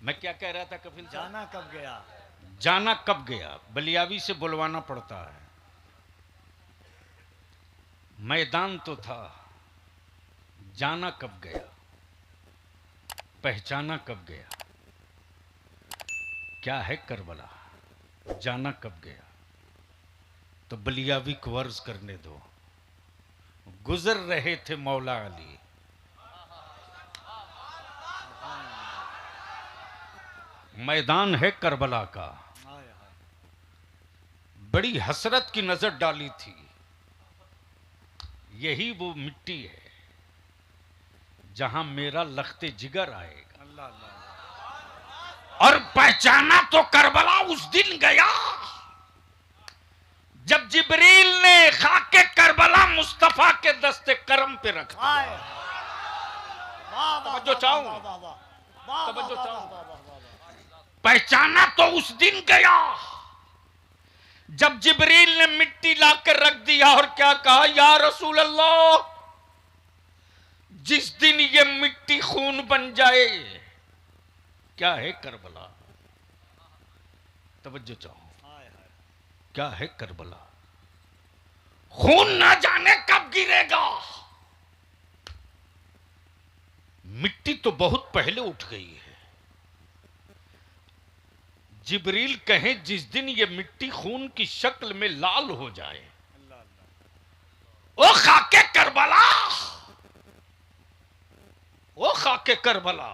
मैं क्या कह रहा था कपिल साहब? जाना कब गया? जाना कब गया बलियावी से बुलवाना पड़ता है। मैदान तो था, जाना कब गया, पहचाना कब गया। क्या है करबला, जाना कब गया। तो बलियावी को अर्ज करने दो, गुजर रहे थे मौला अली, मैदान है करबला का। हाय हाय। बड़ी हसरत की नजर डाली थी, यही वो मिट्टी है जहां मेरा लख्ते जिगर आएगा। अल्लाह अल्लाह। और पहचाना तो करबला उस दिन गया जब जिब्रील ने खाके करबला मुस्तफा के दस्ते करम पे रखा। हाय। वाह वाह। तवज्जो चाहूं, वाह वाह वाह। तवज्जो वाह, चाहूं। वाह, वाह, वाह, वाह। पहचाना तो उस दिन गया जब जिब्रील ने मिट्टी लाकर रख दिया और क्या कहा, या रसूल अल्लाह, जिस दिन ये मिट्टी खून बन जाए। क्या है करबला, तवज्जो चाहो, हाय हाय। क्या है करबला। खून ना जाने कब गिरेगा, मिट्टी तो बहुत पहले उठ गई है। जिब्रील कहे जिस दिन ये मिट्टी खून की शक्ल में लाल हो जाए, अल्लाह अल्लाह। ओ खाके करबला, ओ खाके करबला,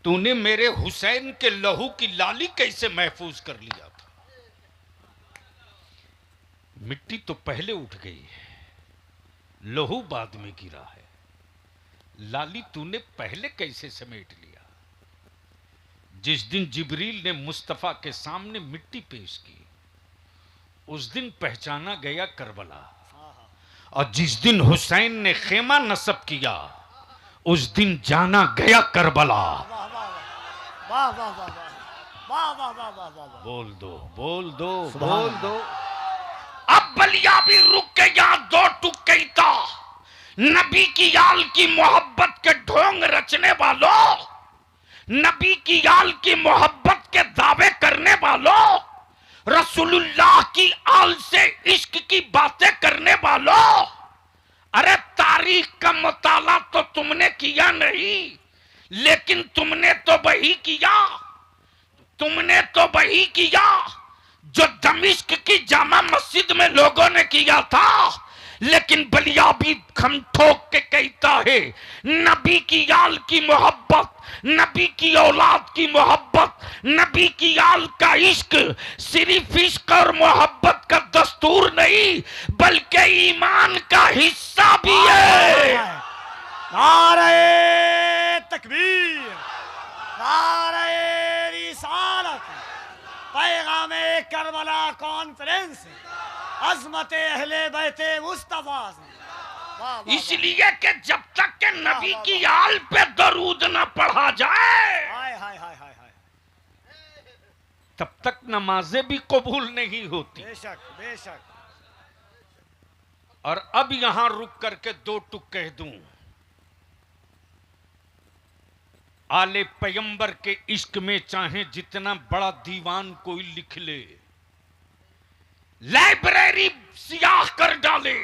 तूने मेरे हुसैन के लहू की लाली कैसे महफूज कर लिया था। मिट्टी तो पहले उठ गई है, लहू बाद में गिरा है, लाली तूने पहले कैसे समेट लिया। जिस दिन जिब्रील ने मुस्तफा के सामने मिट्टी पेश की, उस दिन पहचाना गया करबला। और जिस दिन हुसैन ने खेमा नस्ब किया, उस दिन जाना गया करबला। वाह वाह वाह वाह वाह वाह वाह वाह वाह वाह। बोल दो, बोल दो, सुभान बोल अल्लाह। दो। अब बलिया भी रुक के यहां दो टुकई था। नबी की याल की मोहब्बत के ढोंग रचने वालों, नबी की याल की मोहब्बत के दावे करने वालों, रसूलुल्लाह की आल से इश्क की बातें करने वालों, अरे तारीख का मुताला तो तुमने किया नहीं, लेकिन तुमने तो वही किया, तुमने तो वही किया जो दमिश्क की जामा मस्जिद में लोगों ने किया था। लेकिन बलिया भी खम ठोक के कहता है, नबी की याल की मोहब्बत, नबी की औलाद की मोहब्बत, नबी की याल का इश्क सिर्फ इश्क और मोहब्बत का दस्तूर नहीं, बल्कि ईमान का हिस्सा भी है। नारे तकबीर, नारे रिसालत, पैगामे करबला कॉन्फ्रेंस, अजमत अहले बैते मुस्तफा से। वाह, वाह, इसलिए कि जब तक के नबी की आल पे दरूद न पढ़ा जाए, हाय हाय हाय हाय हाय। तब तक नमाजें भी कबूल नहीं होती। बेशक बेशक। और अब यहां रुक करके दो टुक कह दूं, आले पैगंबर के इश्क में चाहे जितना बड़ा दीवान कोई लिख ले, लाइब्रेरी सियाह कर डाले,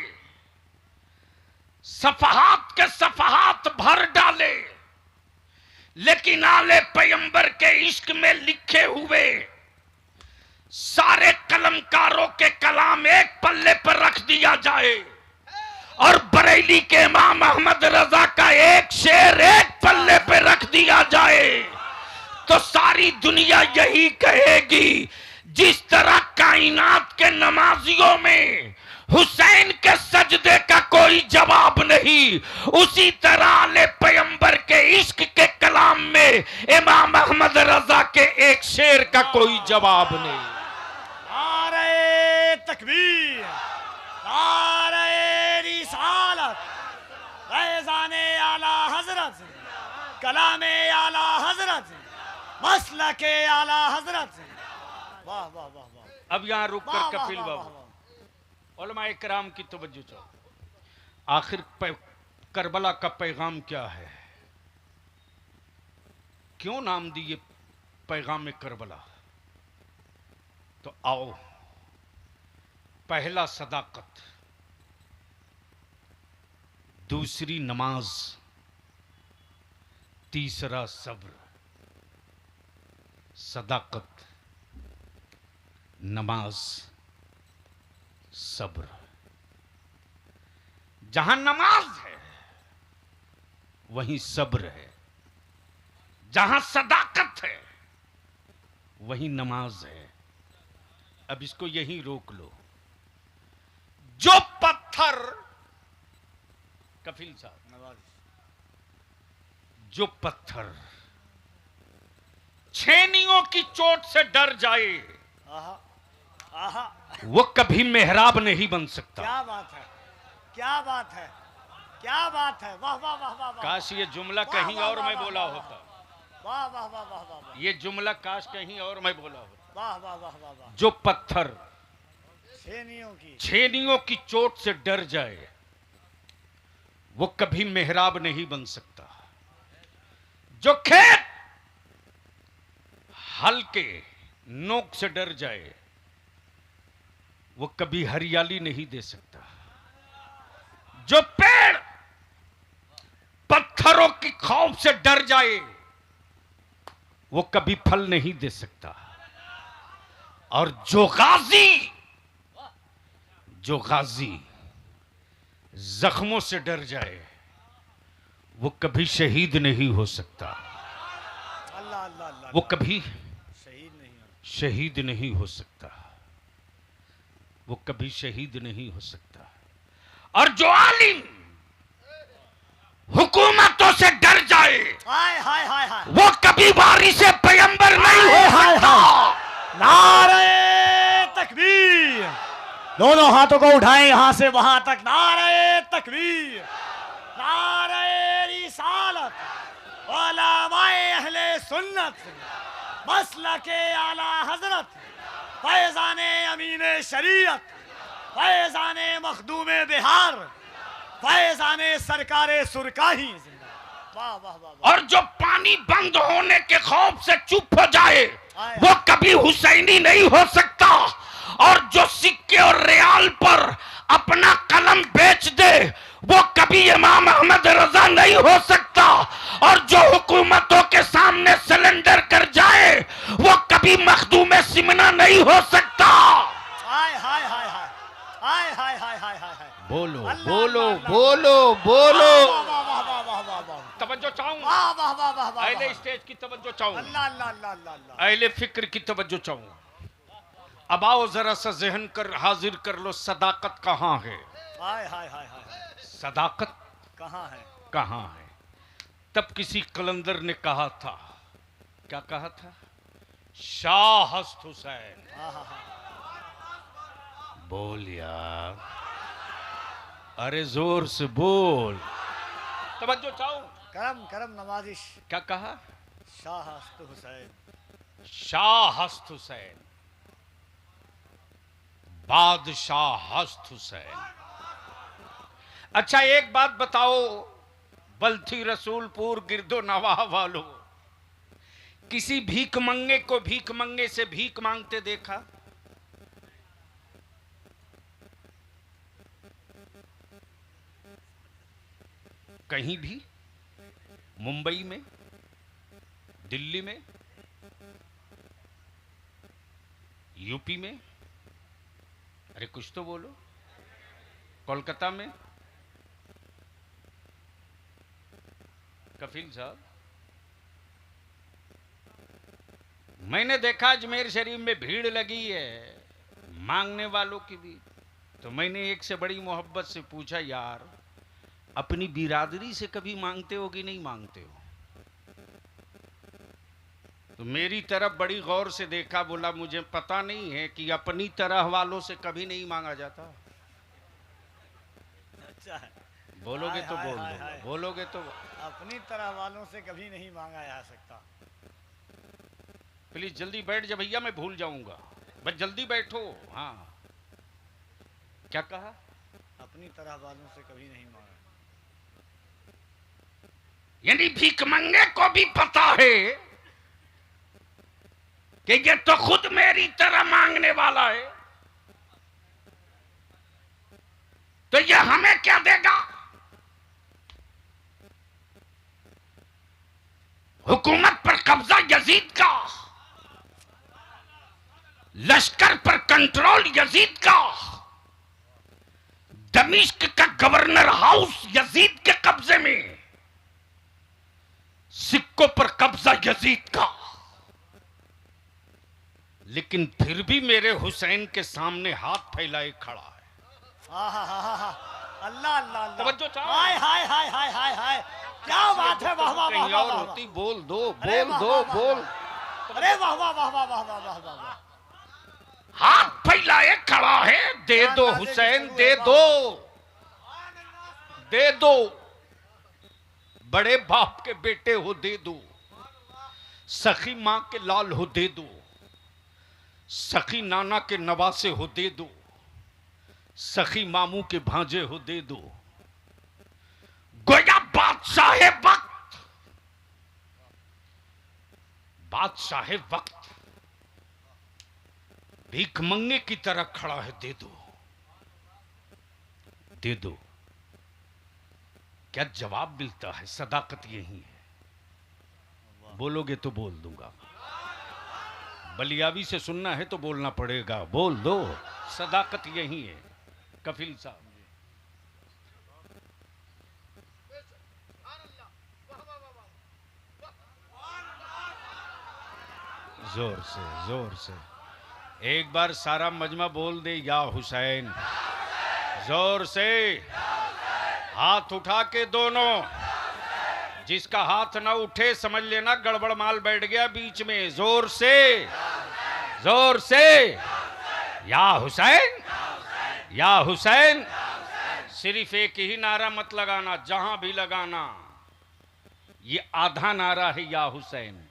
सफहात के सफहात भर डाले, लेकिन आले पैगंबर के इश्क में लिखे हुए सारे कलमकारों के कलाम एक पल्ले पर रख दिया जाए और बरेली के इमाम अहमद रजा का एक शेर एक पल्ले पे रख दिया जाए, तो सारी दुनिया यही कहेगी, जिस तरह कायनात के नमाजियों में हुसैन के सजदे का कोई जवाब नहीं, उसी तरह आले पैगंबर के इश्क के कलाम में इमाम अहमद रजा के एक शेर का कोई जवाब नहीं। नारे तकबीर, नारे रिसालत, फैज़ाने आला हजरत, कलामे आला हजरत, मसलके आला हजरत। वाह वाह वाह वाह। अब यहां रुक वाह, कर वाह, कपिल वाह, बाबू, वाह, उलमा इकराम की तवज्जो चाहो। आखिर करबला का पैगाम क्या है। क्यों नाम दिए पैगाम करबला? तो आओ, पहला सदाकत, दूसरी नमाज, तीसरा सब्र। सदाकत, नमाज, सब्र। जहां नमाज है वहीं सब्र है, जहां सदाकत है वहीं नमाज है। अब इसको यहीं रोक लो। जो पत्थर, कफील साहब, नवाज। जो पत्थर छेनियों की चोट से डर जाए आहा, आहा, वो कभी मेहराब नहीं बन सकता। क्या बात है, क्या बात है, क्या बात है, वाह वाह वाह वाह वाह। काश ये जुमला वाह, कहीं वाह, और वाह, मैं वाह, बोला वाह, होता। वाह वाह वाह वाह वाह वाह, ये जुमला काश कहीं और मैं बोला होता। वाह वाह वाह वाह वाह। जो पत्थर छेनियों की, छेनियों की चोट से डर जाए वो कभी मेहराब नहीं बन सकता। जो खेत हल के नोक से डर जाए वो कभी हरियाली नहीं दे सकता। जो पेड़ पत्थरों की खौफ से डर जाए वो कभी फल नहीं दे सकता। और जो गाजी जख्मों से डर जाए वो कभी शहीद नहीं हो सकता। अल्लाह अल्लाह अल्लाह, वो कभी शहीद नहीं हो। शहीद नहीं हो सकता। वो कभी शहीद नहीं हो सकता। और जो आलिम हुकूमतों से डर जाए हाय हाय हाय हाय, वो कभी वारिस पैगंबर नहीं हो हाय, सकता। नारे तकबीर। दोनों हाथों को उठाएं यहां से वहां तक। नारे तकबीर, नारे रिसालत, उलमाए अहले सुन्नत, मसलके आला हजरत, फैजाने अमीने शरीयत, फैजाने मखदूमे बिहार, फैजाने सरकारे सुरकाही। वाह वाह वाह वाह। और जो पानी बंद होने के खौफ से चुप हो जाए आए। वो कभी हुसैनी नहीं हो सकता। और जो सिक्के और रियाल पर अपना कलम बेच दे वो कभी इमाम अहमद रजा नहीं हो सकता। और जो हुकूमतों के सामने सिलेंडर कर जाए वो कभी मखदूम सिमना नहीं हो सकता। हाय हाय हाय हाय, हाय हाय हाय हाय हाय हाय। बोलो अल्लाह, बोलो अल्लाह, बोलो वाह बोलो। वाह वाह वाह वाह वाह वाह, तवज्जो चाहूं, वाह वाह वाह वाह वाह। अहले स्टेज की तवज्जो चाहूं, अल्लाह अल्लाह अल्लाह अल्लाह अल्लाह। अहले फिक्र की तवज्जो चाहूं। अब आओ जरा सा जहन कर हाजिर कर लो, सदाकत कहां है? हाय हाय हाय हाय, सदाकत कहाँ है? कहां है? तब किसी कलंदर ने कहा था, क्या कहा था? शाह हस्त हुसैन। आहा, बोल यार, अरे जोर से बोल, तवज्जो चाहो। करम करम नवाजिश। क्या कहा? शाह हस्त हुसैन, शाह हस्त हुसैन, बादशाह हस्त हुसैन। अच्छा एक बात बताओ बल्थी रसूलपुर गिरदो नवाह वालों, किसी भीख मंगे को भीख मंगे से भीख मांगते देखा? कहीं भी? मुंबई में, दिल्ली में, यूपी में, अरे कुछ तो बोलो, कोलकाता में, कफील साहब, मैंने देखा अजमेर शरीफ में भीड़ लगी है मांगने वालों की भी। तो मैंने एक से बड़ी मोहब्बत से पूछा, यार अपनी बिरादरी से कभी मांगते हो कि नहीं मांगते हो? तो मेरी तरफ बड़ी गौर से देखा, बोला मुझे पता नहीं है कि अपनी तरह वालों से कभी नहीं मांगा जाता। अच्छा है। बोलोगे तो हाय, बोल हाय, दो, हाय। बोलोगे तो अपनी तरह वालों से कभी नहीं मांगा जा सकता। प्लीज जल्दी बैठ जा भैया, मैं भूल जाऊंगा, बस जल्दी बैठो। हाँ क्या कहा? अपनी तरह वालों से कभी नहीं मांगा। यानी भीख मंगे को भी पता है कि ये तो खुद मेरी तरह मांगने वाला है, तो ये हमें क्या देगा? हुकूमत पर कब्जा यजीद का, लश्कर पर कंट्रोल यजीद का, दमिश्क का गवर्नर हाउस यजीद के कब्जे में, सिक्कों पर कब्जा यजीद का। लेकिन फिर भी मेरे हुसैन के सामने हाथ फैलाए खड़ा है। अल्लाह अल्लाह तवज्जो चाहो। हाय हाय हाय हाय हाय हाय, क्या बात है, वाह वाह कहीं वाह और वाह होती, बोल दो अरे बोल वाह, दो वाह, वाह, बोल। अरे वाह वाह वाह वाह वाह वाह वाह वाह वाह। हाथ फैलाए खड़ा है, दे दो हुसैन, दे दो, दे दो, बड़े बाप के बेटे हो दे दो, सखी मां के लाल हो दे दो, सखी नाना के नवासे हो दे दो, सखी मामू के भांजे हो दे दो। गोया बादशाह वक्त, बादशाह वक्त भीख मंगे की तरह खड़ा है, दे दो, दे दो। क्या जवाब मिलता है? सदाकत यही है। बोलोगे तो बोल दूंगा, बलियावी से सुनना है तो बोलना पड़ेगा, बोल दो। सदाकत यही है। कफिल साहब जोर से, जोर से एक बार सारा मजमा बोल दे, या हुसैन। जोर से हाथ उठा के दोनों, जिसका हाथ ना उठे समझ लेना गड़बड़ माल बैठ गया बीच में। जोर से, जोर से, या हुसैन, या हुसैन। सिर्फ एक ही नारा मत लगाना, जहां भी लगाना ये आधा नारा है, या हुसैन।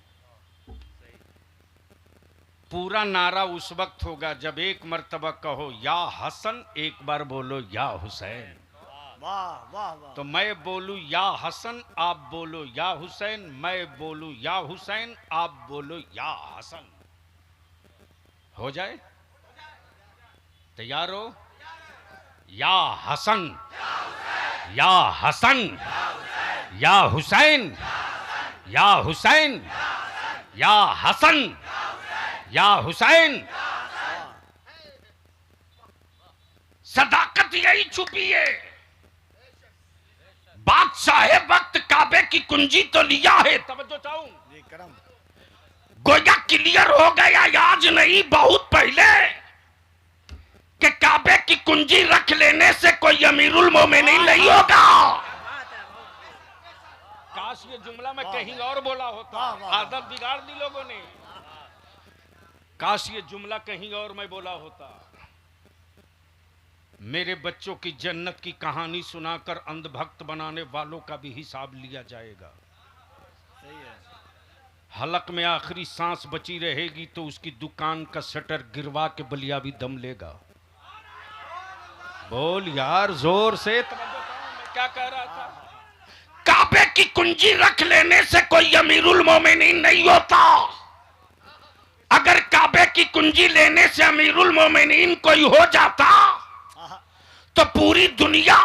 पूरा नारा उस वक्त होगा जब एक मर्तबा कहो या हसन, एक बार बोलो या हुसैन। वाह वाह वाह। तो मैं बोलूं या हसन, आप बोलो या हुसैन, मैं बोलूं या हुसैन, आप बोलो या हसन। हो जाए? तैयार हो? या हसन, या हसन, या हुसैन, या हुसैन, या हसन, या हुसैन। सदाकत यही छुपी है। बादशाह वक्त काबे की कुंजी तो लिया है, तवज्जो चाहूं, जी करम। गोया क्लियर हो गया आज नहीं बहुत पहले कि काबे की कुंजी रख लेने से कोई अमीरुल मोमिनीन नहीं होगा। काश ये जुमला मैं कहीं और बोला होता, आदत बिगाड़ दी लोगों ने। काश ये जुमला कहीं और मैं बोला होता। मेरे बच्चों की जन्नत की कहानी सुनाकर अंधभक्त बनाने वालों का भी हिसाब लिया जाएगा। सही है। हलक में आखिरी सांस बची रहेगी तो उसकी दुकान का शटर गिरवा के बलिया भी दम लेगा। बोल यार जोर से, मैं क्या कह रहा था? काबे की कुंजी रख लेने से कोई अमीरुल मोमिनीन नहीं होता। अगर काबे की कुंजी लेने से अमीरुल मोमिनीन कोई हो जाता तो पूरी दुनिया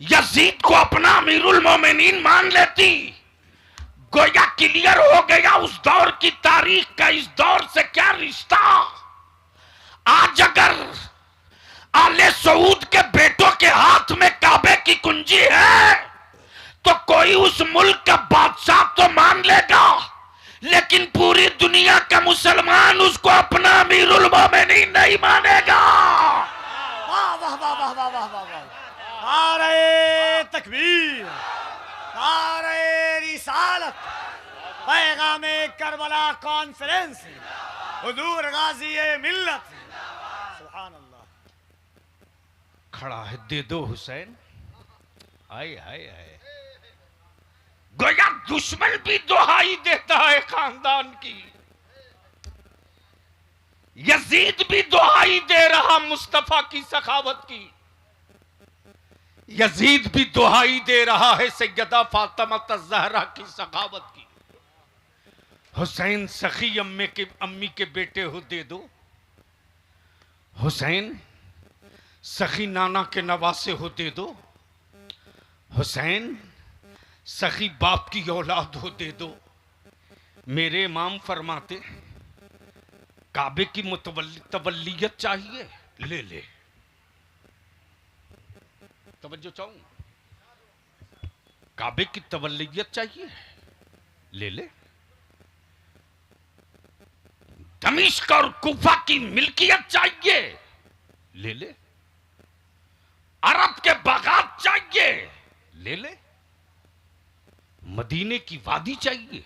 यजीद को अपना अमीरुल मोमिनीन मान लेती। गोया क्लियर हो गया उस दौर की तारीख का इस दौर से क्या रिश्ता। आज अगर आले सऊद के बेटों के हाथ में काबे की कुंजी है तो कोई उस मुल्क का बादशाह तो मान लेगा, लेकिन पूरी दुनिया का मुसलमान उसको अपना अमीरुल मोमिनीन नहीं मानेगा। वाह वाह वाह वाह वाह वाह वाह वाह। नारे तकबीर, नारे रिसालत, पैगामे करबला कॉन्फ्रेंस, हुजूर गाजी मिल्लत। सुभान अल्लाह। खड़ा है, दे दो हुसैन। हाय हाय हाय। गोया दुश्मन भी दुहाई देता है खानदान की। यजीद भी दुहाई दे रहा मुस्तफा की सखावत की। यजीद भी दुहाई दे रहा है सैयदा फातिमा ज़हरा की सखावत की। हुसैन सखी अम्मी के बेटे हो दे दो। हुसैन सखी नाना के नवासे हो दे दो। हुसैन सखी बाप की औलाद हो दे दो। मेरे इमाम फरमाते काबे की तवल्लियत चाहिए, ले ले। तवज्जो चाहूं, काबे की तवल्लियत चाहिए, ले ले। दमिश्क और कूफा की मिल्कियत चाहिए, ले ले। अरब के बागात चाहिए, ले ले। मदीने की वादी चाहिए,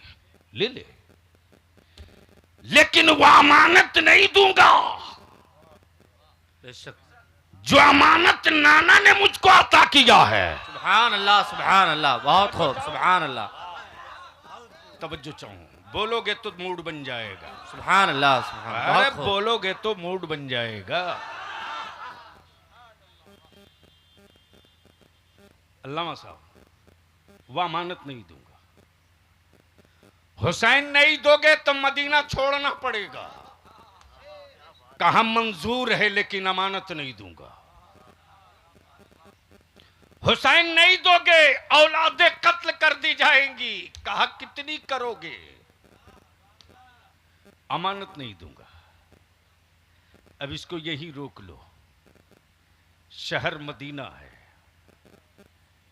ले ले। लेकिन वह अमानत नहीं दूंगा बेशक। जो अमानत नाना ने मुझको अता किया है। सुभान अल्लाह, सुभान अल्लाह, बहुत खूब, सुभान अल्लाह। तवज्जो चाहूं, बोलोगे तो मूड बन जाएगा। सुभान अल्लाह, सुभान, अरे बहुत खूब। बोलोगे तो मूड बन जाएगा। अल्लामा साहब, वह अमानत नहीं दूंगा। हुसैन नहीं दोगे तो मदीना छोड़ना पड़ेगा। कहा मंजूर है लेकिन अमानत नहीं दूंगा। हुसैन नहीं दोगे औलादे कत्ल कर दी जाएंगी। कहा कितनी करोगे? अमानत नहीं दूंगा। अब इसको यही रोक लो। शहर मदीना है,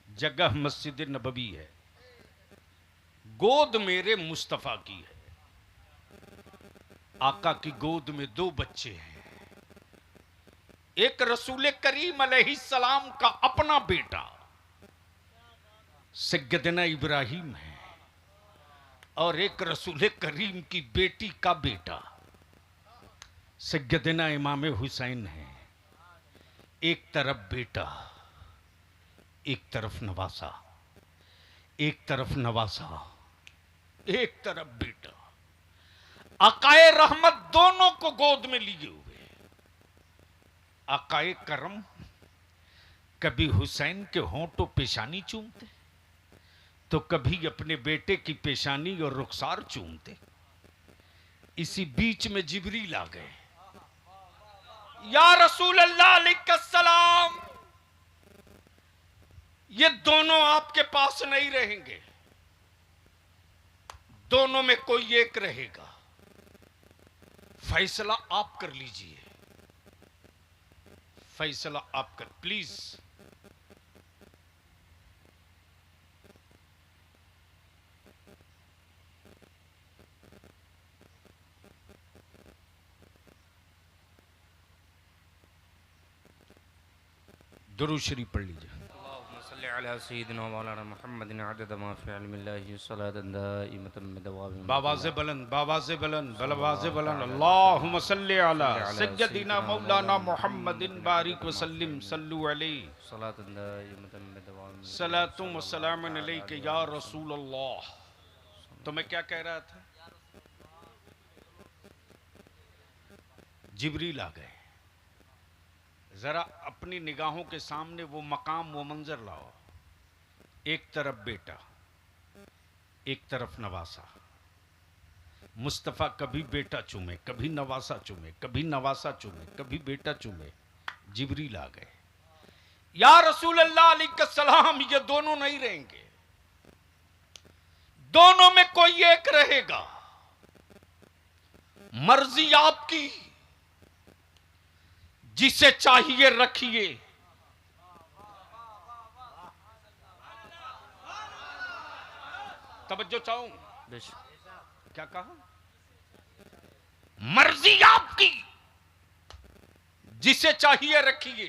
जगह मस्जिद नबवी है, गोद मेरे मुस्तफा की है। आका की गोद में 2 बच्चे हैं। एक रसूल करीम अलैहिस्सलाम का अपना बेटा सैयदना इब्राहिम है और एक रसूल करीम की बेटी का बेटा सैयदना इमाम हुसैन है। एक तरफ बेटा, एक तरफ नवासा, एक तरफ नवासा, एक तरफ बेटा। आकाए रहमत दोनों को गोद में लिए हुए। आकाए करम कभी हुसैन के होंठों पेशानी चूमते तो कभी अपने बेटे की पेशानी और रुखसार चूमते। इसी बीच में जिब्रील आ गए। या रसूल अल्लाह अलैहिस्सलाम, ये दोनों आपके पास नहीं रहेंगे, दोनों में कोई एक रहेगा। फैसला आप कर लीजिए, फैसला आप कर, प्लीज। दुरूद शरीफ पढ़ लीजिए। बाबा से बुलंद, बाबा से बुलंद, बाबा से बुलंद। अल्लाहुम्मा सल्ली अला सय्यदिना मौलाना मुहम्मदिन बारिक वसल्लिम सल्लु अलैहि सलातु व सलामुन अलैका या रसूल अल्लाह। तो मैं क्या कह रहा था? जिब्रील आ गए। जरा अपनी निगाहों के सामने वो मकाम, वो मंजर लाओ। एक तरफ बेटा, एक तरफ नवासा। मुस्तफ़ा कभी बेटा चूमे, कभी नवासा चूमे, कभी नवासा चूमे, कभी बेटा चूमे। जिब्रील आ गए। या रसूल अल्लाह अलैहिस्सलाम, ये दोनों नहीं रहेंगे, दोनों में कोई एक रहेगा। मर्जी आपकी, जिसे चाहिए रखिए। तवज्जो चाहूं, क्या कहा? मर्जी आपकी, जिसे चाहिए रखिए,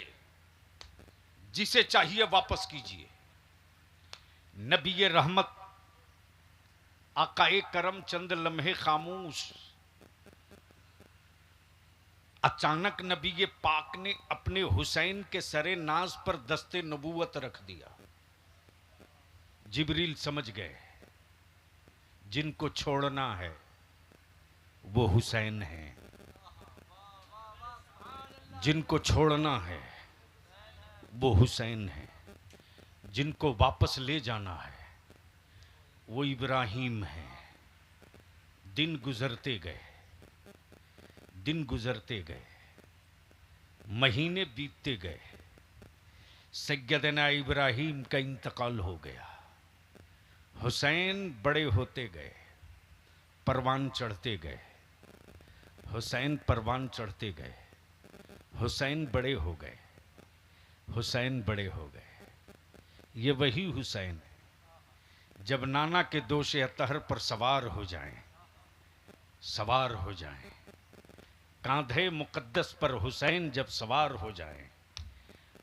जिसे चाहिए वापस कीजिए। नबी रहमत आकाए करम चंद लम्हे खामोश। अचानक नबी पाक ने अपने हुसैन के सरे नाज पर दस्ते नबूवत रख दिया। जिब्रील समझ गए, जिनको छोड़ना है वो हुसैन है, जिनको छोड़ना है वो हुसैन है, जिनको वापस ले जाना है वो इब्राहिम है, दिन गुजरते गए, दिन गुजरते गए, महीने बीतते गए। सैयदना इब्राहिम का इंतकाल हो गया। हुसैन बड़े होते गए, परवान चढ़ते गए। हुसैन परवान चढ़ते गए। हुसैन बड़े हो गए, हुसैन बड़े हो गए। ये वही हुसैन है जब नाना के दोषे अतहर पर सवार हो जाएं, सवार हो जाएं, कांधे मुकद्दस पर हुसैन जब सवार हो जाएं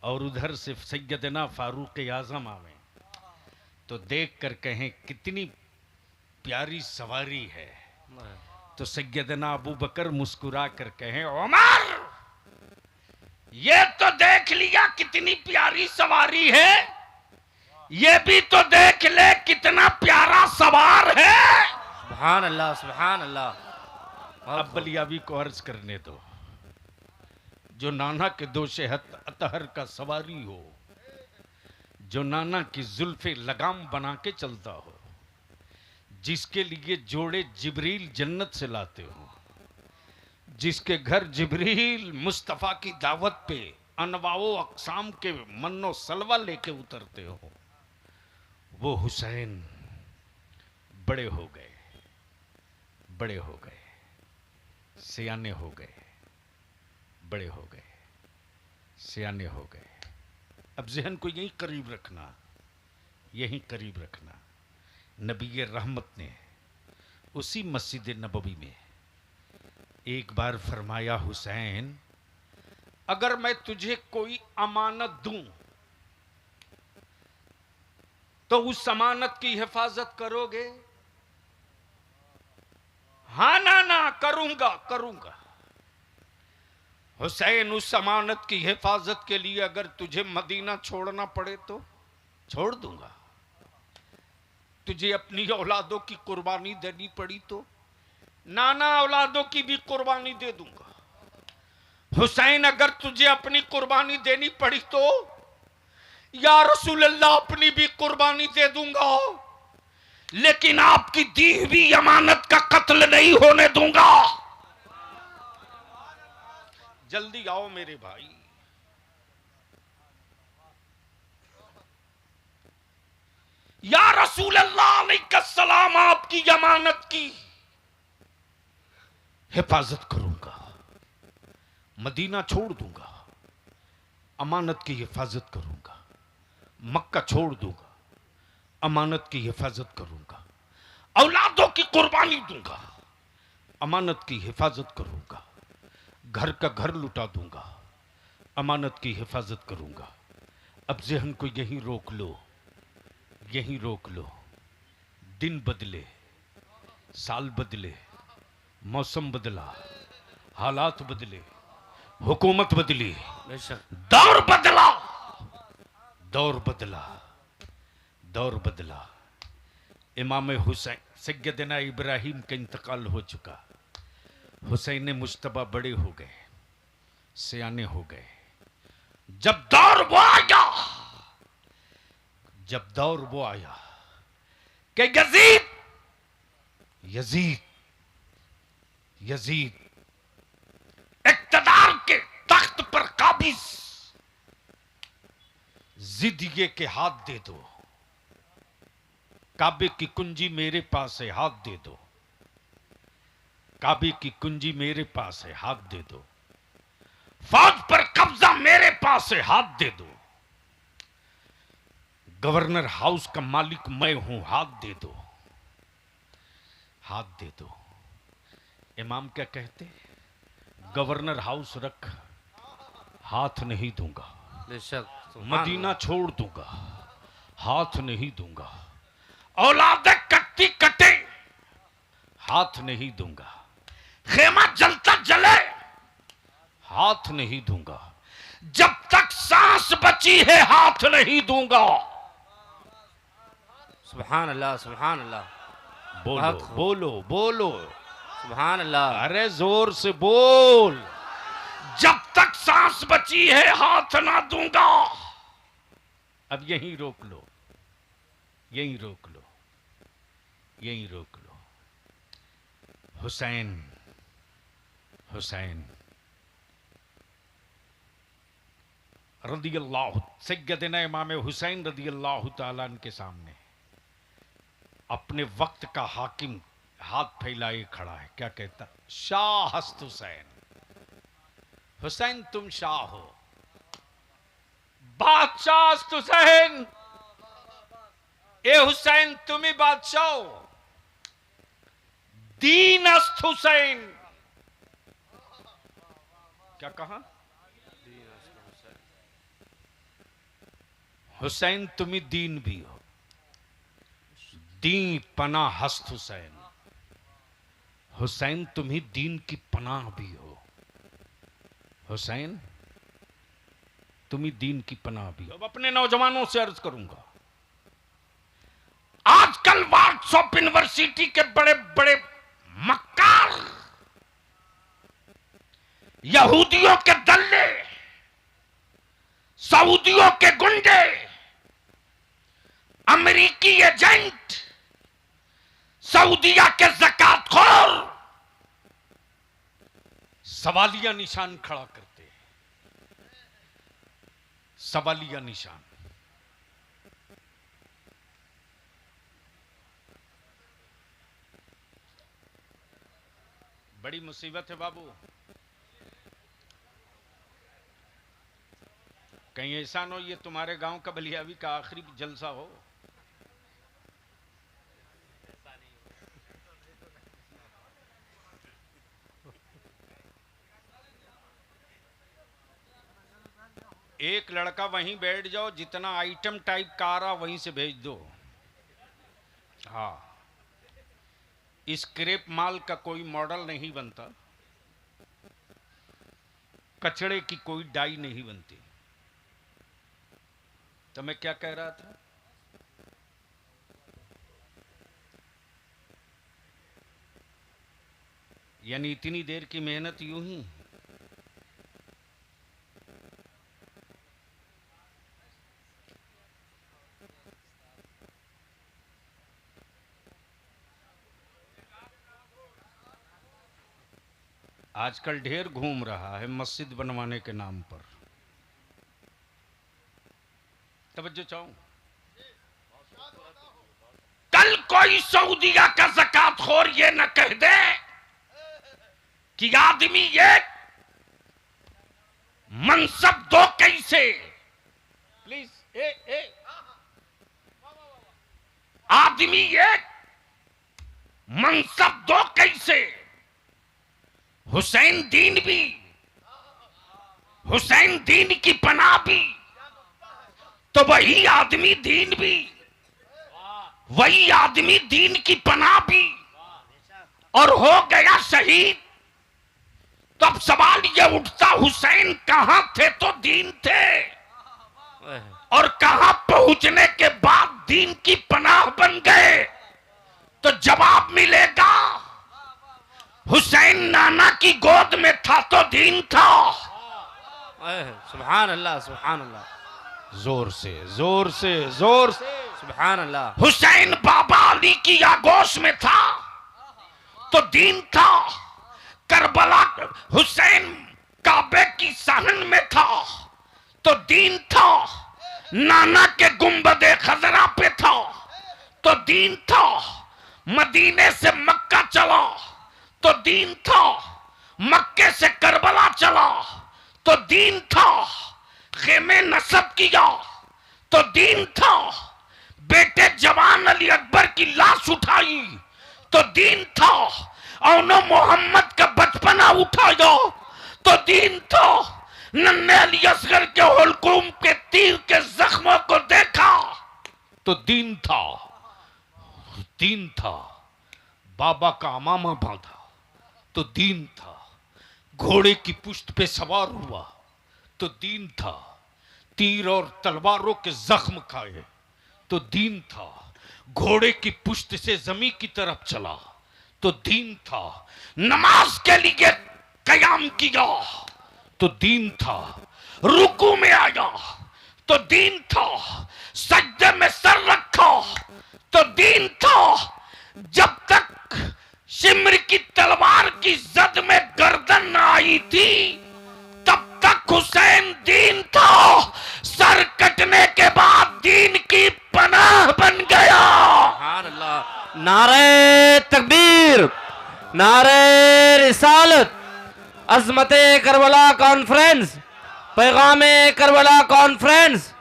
और उधर से सैयदना फारूक आजम आवे तो देख कर कहें कितनी प्यारी सवारी है, तो सैयदना अबू बकर मुस्कुरा कर कहें उमर ये तो देख लिया कितनी प्यारी सवारी है, ये भी तो देख ले कितना प्यारा सवार है। सुभान अल्लाह, सुभान अल्लाह। अब बलियाबी को अर्ज करने दो, जो नाना के दोषे अतहर का सवारी हो, जो नाना की जुल्फे लगाम बना के चलता हो, जिसके लिए जोड़े जिब्रील जन्नत से लाते हो, जिसके घर जिब्रील मुस्तफ़ा की दावत पे अनवाओ अक़साम के मन्नो सलवा लेके उतरते हो, वो हुसैन बड़े हो गए, बड़े हो गए, सियाने हो गए, बड़े हो गए, सियाने हो गए। अब ज़हन को यहीं करीब रखना, यहीं करीब रखना। नबी रहमत ने उसी मस्जिद नबवी में एक बार फरमाया, हुसैन अगर मैं तुझे कोई अमानत दूं तो उस अमानत की हिफाजत करोगे? हाँ ना ना, करूंगा करूंगा। हुसैन उस अमानत की हिफाजत के लिए अगर तुझे मदीना छोड़ना पड़े तो छोड़ दूंगा, तुझे अपनी औलादों की कुर्बानी देनी पड़ी तो नाना औलादों की भी कुर्बानी दे दूंगा। हुसैन अगर तुझे अपनी कुर्बानी देनी पड़ी तो या रसूल अल्लाह अपनी भी कुर्बानी दे दूंगा, लेकिन आपकी दी हुई अमानत का कत्ल नहीं होने दूंगा। जल्दी आओ मेरे भाई। या रसूल अल्लाह अलैहिस्सलाम आपकी अमानत की हिफाजत करूंगा, मदीना छोड़ दूंगा, अमानत की हिफाजत करूंगा, मक्का छोड़ दूंगा, अमानत की हिफाजत करूंगा, औलादों की कुर्बानी दूंगा, अमानत की हिफाजत करूंगा, घर का घर लुटा दूंगा, अमानत की हिफाजत करूंगा। अब ज़हन को यहीं रोक लो, यहीं रोक लो। दिन बदले, साल बदले, मौसम बदला, हालात बदले, हुकूमत बदली, दौर बदला, दौर बदला, दौर बदला। इमाम हुसैन सैयदना इब्राहिम का इंतकाल हो चुका। हुसैन मुश्तबा बड़े हो गए, सियाने हो गए। जब दौर वो आया, जब दौर वो आया कि यजीद, यजीद, यजीद इक्तदार के तख्त पर काबिज, जिद ये के हाथ दे दो, काबे की कुंजी मेरे पास है, हाथ दे दो, काबे की कुंजी मेरे पास है, हाथ दे दो, फौज पर कब्जा मेरे पास है, हाथ दे दो, गवर्नर हाउस का मालिक मैं हूं, हाथ दे दो, हाथ दे दो। इमाम क्या कहते? गवर्नर हाउस रख, हाथ नहीं दूंगा, मदीना छोड़ दूंगा, हाथ नहीं दूंगा, औलादे कट्टी कटे, हाथ नहीं दूंगा, खेमा जलता जले, हाथ नहीं दूंगा, जब तक सांस बची है हाथ नहीं दूंगा। सुभान अल्लाह, सुभान अल्लाह। बोलो बोलो बोलो, सुभान अल्लाह। अरे जोर से बोल। जब तक सांस बची है हाथ ना दूंगा। अब यहीं रोक लो, यहीं रोक लो, यहीं रोक लो। हुसैन हुसैन रदियल्लाहु सय्यदना इमाम हुसैन रदियल्लाहु ताला अन्हु के सामने अपने वक्त का हाकिम हाथ फैलाए खड़ा है। क्या कहता? शाह हस्त हुसैन, हुसैन तुम शाह हो, बादशाह हस्त हुसैन, ए हुसैन तुम ही बादशाह हो, दीन हस्त हुसैन। क्या कहा? हुसैन तुम ही दीन भी हो, दी पना हस्त हुसैन, हुसैन तुम ही दीन की पनाह भी हो, हुसैन तुम ही दीन की पनाह भी हो। अब अपने नौजवानों से अर्ज करूंगा, आजकल व्हाट्सएप यूनिवर्सिटी के बड़े बड़े मक्कार यहूदियों के दल्ले, सऊदियों के गुंडे, अमेरिकी एजेंट, सऊदिया के ज़कातखोर सवालिया निशान खड़ा करते हैं। सवालिया निशान। बड़ी मुसीबत है बाबू। कहीं ऐसा न हो ये तुम्हारे गांव का बलियावी का आखिरी जलसा हो। एक लड़का वहीं बैठ जाओ, जितना आइटम टाइप का आ रहा वहीं से भेज दो। हाँ, स्क्रैप माल का कोई मॉडल नहीं बनता, कचड़े की कोई डाई नहीं बनती। तो मैं क्या कह रहा था? यानी इतनी देर की मेहनत यूं ही। आजकल ढेर घूम रहा है मस्जिद बनवाने के नाम पर। तवज्जो चाहूं, कल कोई सऊदिया का ज़कातखोर ये न कह दे कि आदमी ये मनसब दो कैसे। प्लीज आदमी ये मनसब दो कैसे। हुसैन दीन भी, हुसैन दीन की पनाह भी, तो वही आदमी दीन भी, वही आदमी दीन की पनाह भी, और हो गया शहीद। तो अब सवाल ये उठता, हुसैन कहां थे तो दीन थे, और कहां पहुंचने के बाद दीन की पनाह बन गए। तो जवाब मिलेगा, हुसैन नाना की गोद में था तो दीन था। सुभान अल्लाह, सुभान अल्लाह। जोर से जोर से जोर से सुभान अल्लाह। हुसैन बाबा अली की आगोश में था तो दीन था। करबला हुसैन काबे की सहन में था तो दीन था। नाना के गुंबदे खजरा पे था तो दीन था। मदीने से मक्का चला तो दीन था। मक्के से करबला चला तो दीन था। खेमे नसब किया तो दीन था। बेटे जवान अली अकबर की लाश उठाई तो दीन था। और मोहम्मद का बचपना उठाया तो दीन था। नन्हे अली असगर के हुलकुम के तीर के जख्मों को देखा तो दीन था। दीन था। बाबा का अमामा बांधा तो दीन था। घोड़े की पुश्त पे सवार हुआ तो दीन था। तीर और तलवारों के जख्म खाए तो दीन था। घोड़े की पुश्त से जमीन की तरफ चला तो दीन था। नमाज के लिए कयाम किया तो दीन था। रुकू में आया तो दीन था। सजदे में सर रखा तो दीन था। जब तक शिमर की तलवार की जद में गर्दन आई थी, तब तक हुसैन दीन था, सर कटने के बाद दीन की पनाह बन गया। सुभान अल्लाह। नारे तकबीर, नारे रिसालत, अज़मते Karbala conference, Paigame Karbala conference,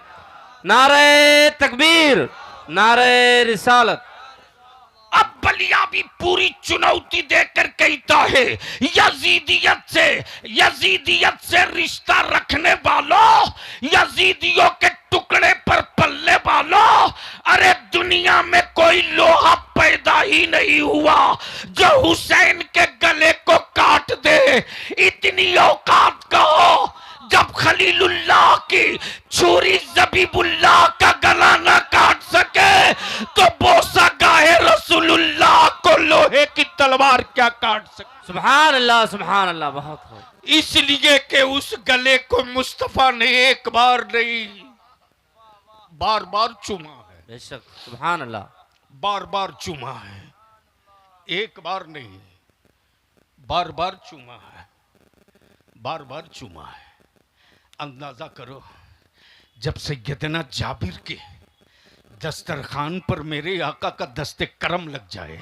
नारे तकबीर, नारे रिसालत। अब बलिया भी पूरी चुनौती देकर कहता है, यजीदियत से रिश्ता रखने वालों, यजीदियों के टुकड़े पर पलने वालों, अरे दुनिया में कोई लोहा पैदा ही नहीं हुआ जो हुसैन के गले को काट दे। इतनी औकात कहो, जब खलीलुल्लाह की छुरी जबीबुल्लाह का गला न काट सके तो बोसा गाहे रसूलुल्लाह को लोहे की तलवार क्या काट सके। सुभान अल्लाह, सुभान अल्लाह। बहुत हो। इसलिए कि उस गले को मुस्तफा ने एक बार नहीं बार बार चूमा है। बेशक, सुभान अल्लाह। बार बार चूमा है, एक बार नहीं, बार बार चूमा है, बार बार चूमा है। अंदाजा करो, जब सैयदना जाबिर के दस्तरखान पर मेरे आका का दस्ते करम लग जाए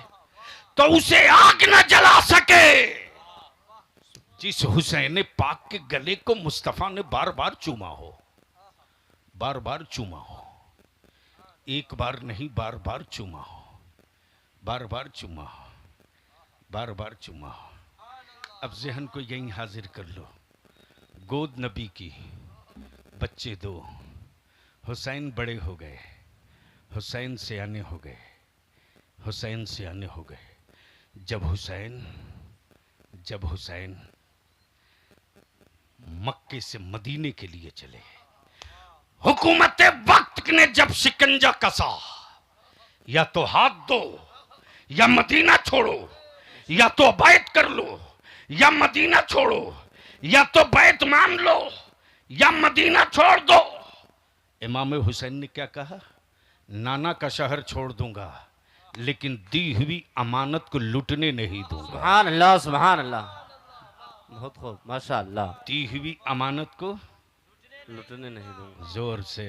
तो उसे आग न जला सके। जिस हुसैन पाक के गले को मुस्तफा ने बार बार चूमा हो, बार बार चूमा हो, एक बार नहीं बार बार चूमा हो, बार बार चूमा हो, बार बार चूमा हो। अब जहन को यहीं हाजिर कर लो, गोद नबी की, बच्चे दो, हुसैन बड़े हो गए, हुसैन सियाने हो गए, हुसैन सियाने हो गए। जब हुसैन मक्के से मदीने के लिए चले, हुकूमत वक्त ने जब शिकंजा कसा, या तो हाथ दो या मदीना छोड़ो, या तो बैत कर लो या मदीना छोड़ो, या तो बैत मान लो या मदीना छोड़ दो। इमाम हुसैन ने क्या कहा? नाना का शहर छोड़ दूंगा लेकिन दी हुई अमानत को लूटने नहीं दूंगा। सुभान अल्लाह, सुभान अल्लाह। बहुत खूब, माशाअल्लाह। दी हुई अमानत को लूटने नहीं दूंगा, जोर से,